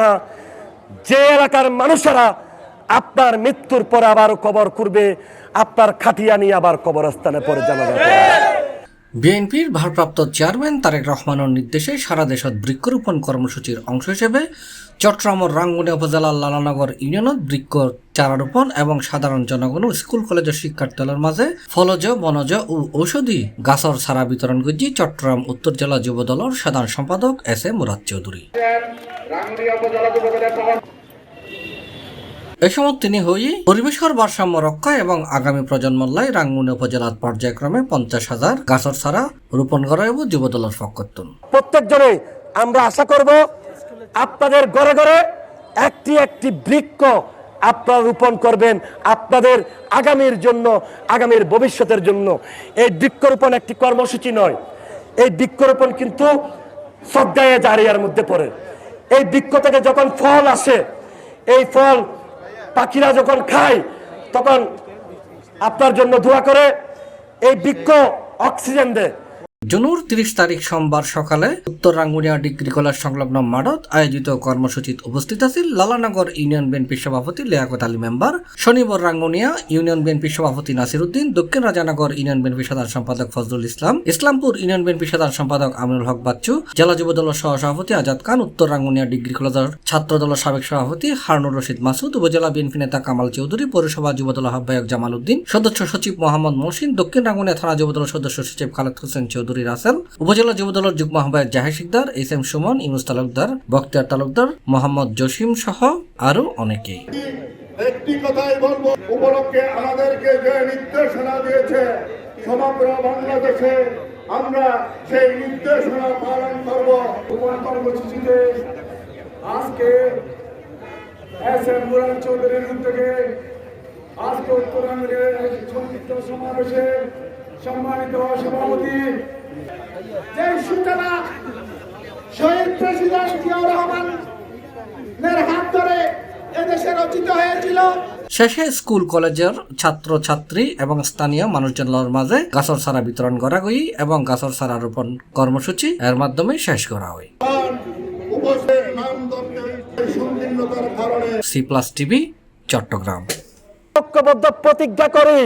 না, যে এলাকার মানুষেরা আপনার মৃত্যুর পরে আবার কবর করবে, আপনার খাটিয়া নিয়ে আবার কবরস্থানে পরে জানাজা করবে। বিএনপির ভারপ্রাপ্ত চেয়ারম্যান তারেক রহমানের নির্দেশে সারা দেশত বৃক্ষরোপণ কর্মসূচির অংশ হিসেবে চট্টগ্রামের রাঙ্গুনিয়া উপজেলার লালানগর ইউনিয়নত বৃক্ষ চারারোপণ এবং সাধারণ জনগণ ও স্কুল কলেজের শিক্ষার্থীদের মাঝে ফলজ বনজ ও ঔষধি গাছর সারা বিতরণ করছি চট্টগ্রাম উত্তর জেলা যুব দলের সাধারণ সম্পাদক এস এ মুরাদ চৌধুরী। এ সময় তিনি পরিবেশের ভারসাম্য রক্ষা এবং আগামী প্রজন্মলাই রাঙ্গুনিয়া উপজেলার পর্যায়ক্রমে 50,000 গাছর চারা রোপণ করা এবং যুব দলের পক্ষতুন প্রত্যেকজনে আমরা আশা করব আপনাদের ঘরে ঘরে একটি একটি বৃক্ষ আপনারা রোপণ করবেন আপনাদের আগামীর জন্য, আগামীর ভবিষ্যতের জন্য। এই বৃক্ষরোপণ একটি কর্মসূচি নয়, এই বৃক্ষরোপণ কিন্তু সদ্গায়ে জারিয়ার মধ্যে পড়ে। এই বৃক্ষ থেকে যখন ফল আসে, এই ফল পাখিরা যখন খায়, তখন আপনার জন্য দোয়া করে। এই বৃক্ষ অক্সিজেন দেয়। জুনের 30 তারিখ সোমবার সকালে উত্তর রাঙ্গুনিয়া ডিগ্রি কলেজ সংলগ্ন মাঠত আয়োজিত কর্মসূচিত উপস্থিত আছিল লালানগর ইউনিয়ন বিএনপি সভাপতি লিয়াকত আলী মেম্বার, শনিবার রাঙ্গুনিয়া ইউনিয়ন বিএনপি সভাপতি নাসির উদ্দিন, দক্ষিণ রাজানগর ইউনিয়ন বিএনপি সাধারণ সম্পাদক ফজলুল ইসলাম, ইসলামপুর ইউনিয়ন বিএনপি সাধারণ সম্পাদক আমিনুল হক বাচ্চু, জেলা যুব দলের সহসভাপতি আজাদ খান, উত্তর রাঙ্গুনিয়া ডিগ্রি কলেজের ছাত্র দলের সাবেক সভাপতি হারুনুর রশিদ মাসুদ, উপজেলা বিএনপি নেতা কামাল চৌধুরী, পৌরসভা যুব দল আহ্বায়ক জামাল উদ্দিন, সদস্য সচিব মোহাম্মদ মহসিন, দক্ষিণ রাঙ্গুনিয়া থানা যুব দলের সদস্য সচিব খালেদ হোসেন চৌধুরী রাসেল, উপজেলা যুব দলের যুগ্ম আহ্বায়ক জাহির শিকদার, এস এম সুমন, ইউনুস তালুকদার, বখতিয়ার তালুকদার, মোহাম্মদ জসিম সহ আরো অনেকেই। একটি কথাই বলবো, উপলক্ষে আমাদেরকে যে নির্দেশনা দিয়েছে সমগ্র বাংলাদেশে আমরা সেই নির্দেশনা পালন করব। রোপণ কর্মসূচিতে আজকে এস এম মুরাদ চৌধুরীর উদ্যোগে আজকে উত্তরাঞ্চলের সংযুক্ত সমাবেশে সম্মানিত সভাপতি যে সূচনা শহীদ প্রেসিডেন্ট জিয়াউর রহমানের হাত ধরে এদেশে রচিত হয়েছিল। শেষে স্কুল কলেজের ছাত্র ছাত্রী এবং স্থানীয় মানুষজনের মাঝে গাছর চারা বিতরণ করা হয় এবং গাছর চারা রোপণ কর্মসূচি এর মাধ্যমে শেষ করা হয়। C plus TV, Chattogram. ঐক্যবদ্ধ প্রতিজ্ঞা করি